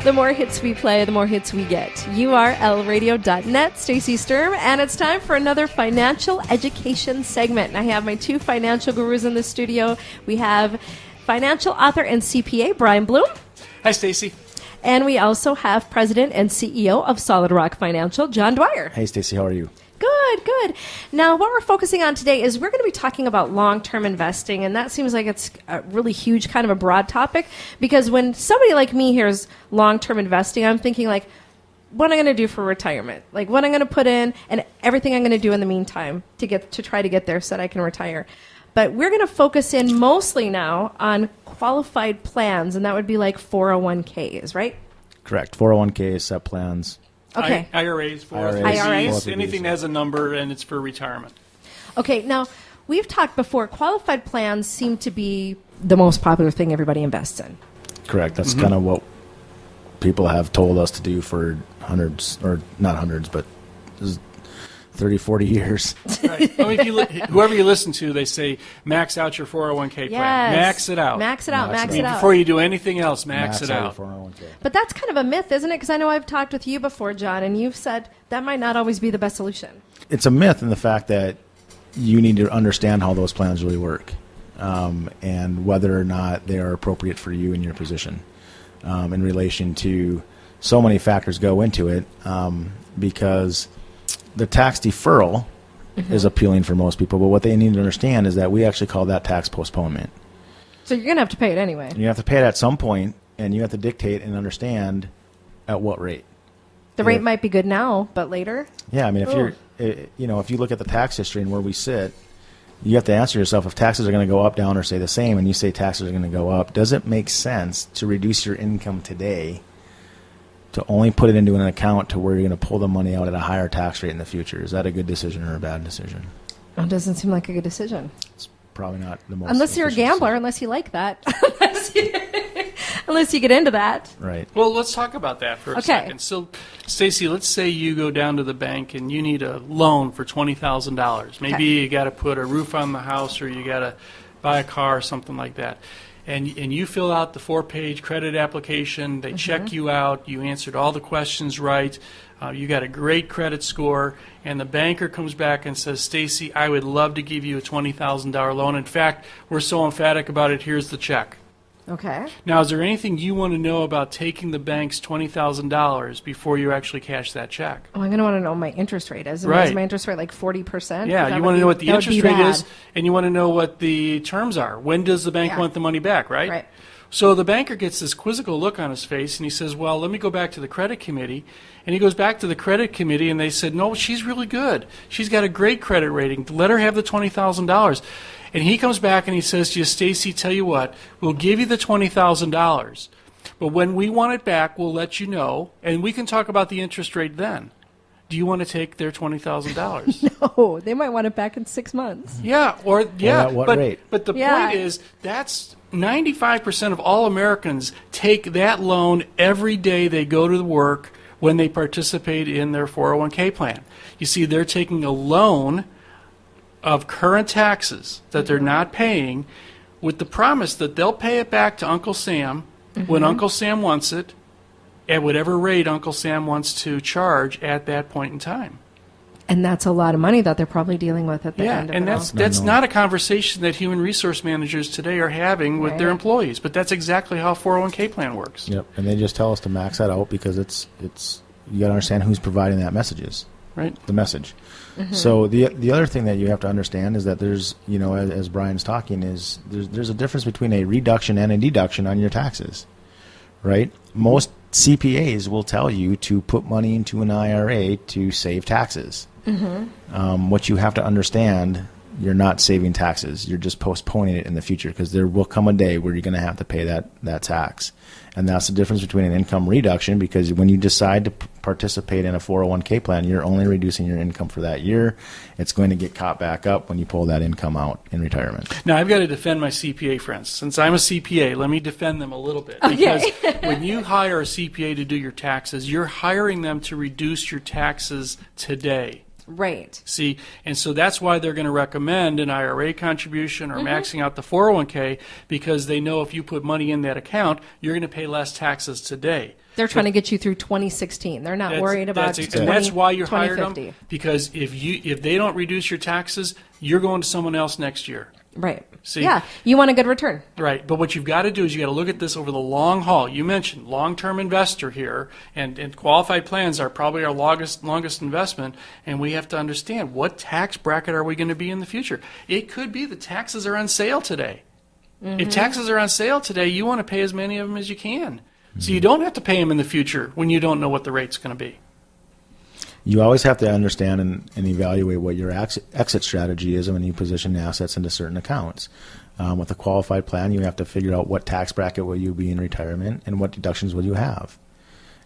The more hits we play, the more hits we get. URLradio.net, Stacey Sturm, and it's time for another financial education segment. And I have my two financial gurus in the studio. We have financial author and CPA, Brian Bloom. Hi, Stacey. And we also have President and CEO of Solid Rock Financial, John Dwyer. Hey, Stacey, how are you? Good, good. Now, what we're focusing on today is we're going to be talking about long-term investing, and that seems like it's a really huge, kind of a broad topic, because when somebody like me hears long-term investing, I'm thinking like, what am I going to do for retirement? Like, what I'm going to put in and everything I'm going to do in the meantime to try to get there so that I can retire. But we're going to focus in mostly now on qualified plans, and that would be like 401ks, right? Correct. 401ks, SEP plans. Okay. IRAs, 403bs. Anything that has a number and it's for retirement. Okay, now, we've talked before, qualified plans seem to be the most popular thing everybody invests in. Correct. That's kind of what people have told us to do for hundreds, or not hundreds, but 30, 40 years. Right. I mean, whoever you listen to, they say, max out your 401k plan. Max it out. Max it out, max it out. Before you do anything else, max it out. Your 401k. But that's kind of a myth, isn't it? Because I know I've talked with you before, John, and you've said that might not always be the best solution. It's a myth in the fact that you need to understand how those plans really work, and whether or not they are appropriate for you in your position, in relation to so many factors go into it, because the tax deferral is appealing for most people, but what they need to understand is that we actually call that tax postponement. So you're going to have to pay it anyway. You have to pay it at some point, and you have to dictate and understand at what rate. The rate might be good now, but later? Yeah, I mean, if you look at the tax history and where we sit, you have to answer yourself, if taxes are going to go up, down, or stay the same, and you say taxes are going to go up, does it make sense to reduce your income today to only put it into an account to where you're going to pull the money out at a higher tax rate in the future? Is that a good decision or a bad decision? It doesn't seem like a good decision. It's probably not the most. Unless you're a gambler, unless you like that. Unless you get into that. Right. Well, let's talk about that for a second. So, Stacey, let's say you go down to the bank and you need a loan for $20,000. Maybe you got to put a roof on the house, or you got to buy a car or something like that. And you fill out the 4-page credit application. They check you out. You answered all the questions right. You got a great credit score. And the banker comes back and says, Stacey, I would love to give you a $20,000 loan. In fact, we're so emphatic about it, here's the check. Okay. Now, is there anything you want to know about taking the bank's $20,000 before you actually cash that check? Oh, I'm going to want to know what my interest rate is. Right. Is my interest rate like 40%? Yeah, you want to know what the interest rate is, and you want to know what the terms are. When does the bank want the money back, right? Right. So the banker gets this quizzical look on his face, and he says, well, let me go back to the credit committee. And he goes back to the credit committee, and they said, no, she's really good. She's got a great credit rating. Let her have the $20,000. And he comes back and he says to you, Stacey, tell you what, we'll give you the $20,000. But when we want it back, we'll let you know, and we can talk about the interest rate then. Do you want to take their $20,000? No, they might want it back in 6 months. Yeah, at what rate? But the point is, that's 95% of all Americans take that loan every day they go to work when they participate in their 401k plan. You see, they're taking a loan of current taxes that they're not paying with the promise that they'll pay it back to Uncle Sam when Uncle Sam wants it, at whatever rate Uncle Sam wants to charge at that point in time. And that's a lot of money that they're probably dealing with at the end of it. And that's not a conversation that human resource managers today are having with their employees, but that's exactly how a 401k plan works. Yep, and they just tell us to max that out because it's you got to understand who's providing that message. The message. So the other thing that you have to understand is that there's, as Brian's talking, is there's a difference between a reduction and a deduction on your taxes, right? Most CPAs will tell you to put money into an IRA to save taxes. What you have to understand, you're not saving taxes. You're just postponing it in the future because there will come a day where you're going to have to pay that tax. And that's the difference between an income reduction, because when you decide to participate in a 401k plan, you're only reducing your income for that year. It's going to get caught back up when you pull that income out in retirement. Now, I've got to defend my CPA friends. Since I'm a CPA, let me defend them a little bit. Because when you hire a CPA to do your taxes, you're hiring them to reduce your taxes today. Right. See, and so that's why they're going to recommend an IRA contribution or maxing out the 401k, because they know if you put money in that account, you're going to pay less taxes today. They're trying to get you through 2016. They're not worried about and that's why you hired them, because if they don't reduce your taxes, you're going to someone else next year. Right. See? Yeah, you want a good return. Right, but what you've got to do is you got to look at this over the long haul. You mentioned long-term investor here, and qualified plans are probably our longest investment, and we have to understand what tax bracket are we going to be in the future. It could be the taxes are on sale today. If taxes are on sale today, you want to pay as many of them as you can. So you don't have to pay them in the future when you don't know what the rate's going to be. You always have to understand and evaluate what your exit strategy is when you position assets into certain accounts. With a qualified plan, you have to figure out what tax bracket will you be in retirement and what deductions will you have.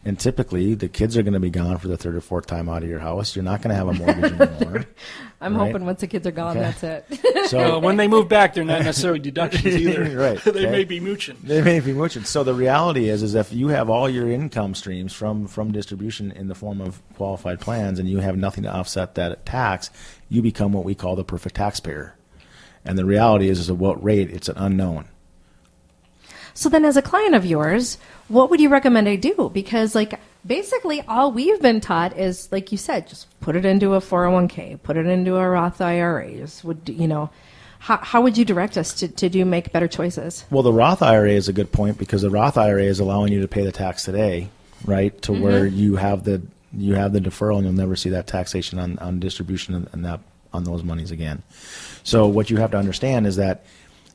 And typically, the kids are going to be gone for the third or fourth time out of your house. You're not going to have a mortgage anymore. I'm hoping once the kids are gone, that's it. So when they move back, they're not necessarily deductions either. Right. They may be mooching. They may be mooching. So the reality is if you have all your income streams from distribution in the form of qualified plans and you have nothing to offset that tax, you become what we call the perfect taxpayer. And the reality is at what rate, it's an unknown. So then as a client of yours, what would you recommend I do? Because basically all we've been taught is, like you said, just put it into a 401k, put it into a Roth IRA. How would you direct us to make better choices? Well, the Roth IRA is a good point because the Roth IRA is allowing you to pay the tax today, right? To where you have the deferral and you'll never see that taxation on distribution and that on those monies again. So what you have to understand is that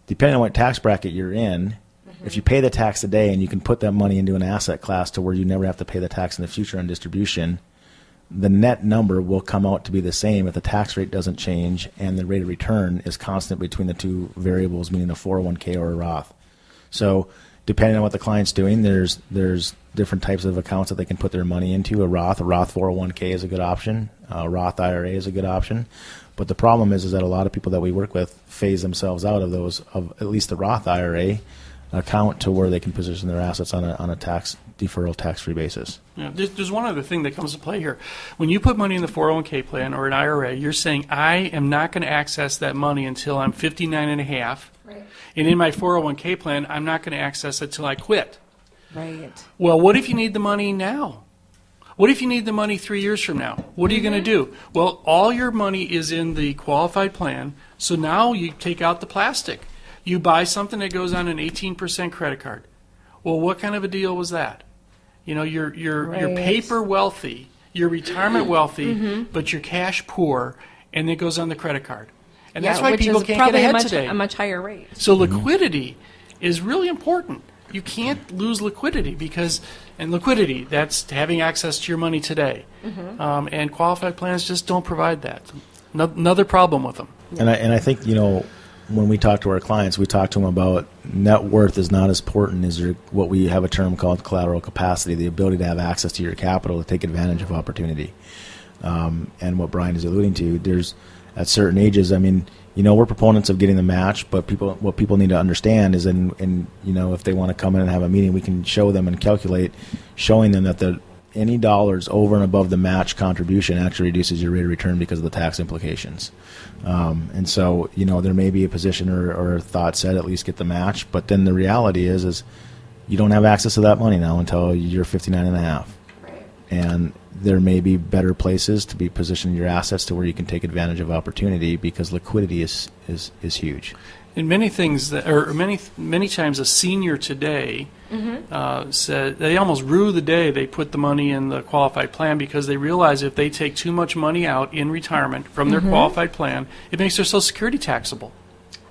depending on what tax bracket you're in, if you pay the tax today and you can put that money into an asset class to where you never have to pay the tax in the future on distribution, the net number will come out to be the same if the tax rate doesn't change and the rate of return is constant between the two variables, meaning a 401k or a Roth. So depending on what the client's doing, there's different types of accounts that they can put their money into. A Roth 401k is a good option. A Roth IRA is a good option. But the problem is that a lot of people that we work with phase themselves out of those, of at least the Roth IRA account, to where they can position their assets on a tax deferral, tax-free basis. Yeah, there's one other thing that comes to play here. When you put money in the 401k plan or an IRA, you're saying, I am not going to access that money until I'm 59 and a half. Right. And in my 401k plan, I'm not going to access it until I quit. Right. Well, what if you need the money now? What if you need the money 3 years from now? What are you going to do? Well, all your money is in the qualified plan, so now you take out the plastic. You buy something that goes on an 18% credit card. Well, what kind of a deal was that? You're paper wealthy, you're retirement wealthy, but you're cash poor, and it goes on the credit card. And that's why people can't get ahead today. A much higher rate. So liquidity is really important. You can't lose liquidity liquidity, that's having access to your money today. And qualified plans just don't provide that. Another problem with them. And I think, when we talk to our clients, we talk to them about net worth is not as important as what we have a term called collateral capacity, the ability to have access to your capital to take advantage of opportunity. And what Brian is alluding to, there's at certain ages, we're proponents of getting the match, but what people need to understand is, if they want to come in and have a meeting, we can show them and calculate, showing them that any dollars over and above the match contribution actually reduces your rate of return because of the tax implications. And so, there may be a position or a thought set, at least get the match, but then the reality is you don't have access to that money now until you're 59 and a half. Right. And there may be better places to be positioning your assets to where you can take advantage of opportunity because liquidity is huge. In many things, many times, a senior today said they almost rue the day they put the money in the qualified plan because they realize if they take too much money out in retirement from their qualified plan, it makes their Social Security taxable.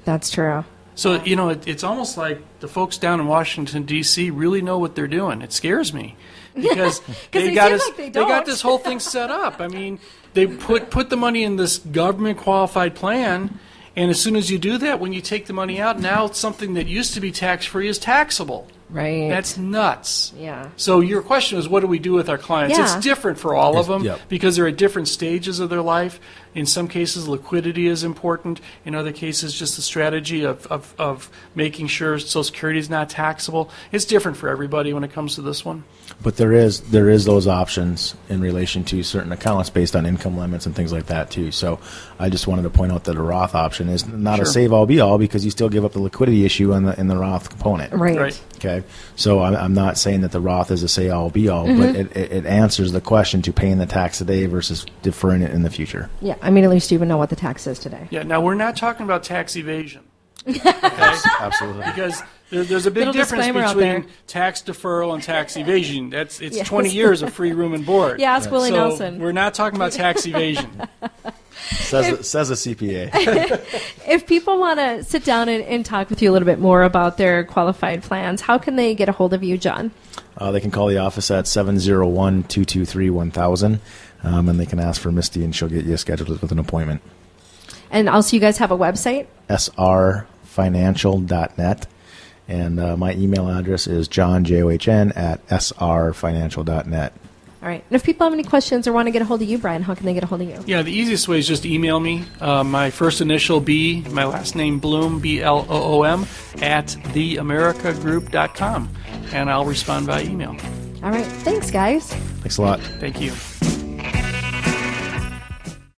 That's true. So, it's almost like the folks down in Washington, D.C. really know what they're doing. It scares me because they got this whole thing set up. They put the money in this government qualified plan. And as soon as you do that, when you take the money out, now something that used to be tax-free is taxable. Right. That's nuts. Yeah. So your question is, what do we do with our clients? Yeah. It's different for all of them because they're at different stages of their life. In some cases, liquidity is important. In other cases, just the strategy of making sure Social Security is not taxable. It's different for everybody when it comes to this one. But there is those options in relation to certain accounts based on income limits and things like that too. So I just wanted to point out that a Roth option is not a save all be all, because you still give up the liquidity issue in the Roth component. Right. Okay. So I'm not saying that the Roth is a say all be all, but it answers the question to paying the tax today versus deferring it in the future. Yeah. I mean, at least you even know what the tax is today. Yeah. Now, we're not talking about tax evasion. Okay? Absolutely. Because there's a big difference between tax deferral and tax evasion. It's 20 years of free room and board. Yeah, ask Willie Nelson. We're not talking about tax evasion. Says a CPA. If people want to sit down and talk with you a little bit more about their qualified plans, how can they get a hold of you, John? They can call the office at 701-223-1000, and they can ask for Misty, and she'll get you scheduled with an appointment. And also, you guys have a website? srfinancial.net. And my email address is johnjohn@srfinancial.net. All right. And if people have any questions or want to get a hold of you, Brian, how can they get a hold of you? Yeah, the easiest way is just email me. My first initial B, my last name Bloom, BLOOM, @theamericagroup.com. And I'll respond by email. All right. Thanks, guys. Thanks a lot. Thank you.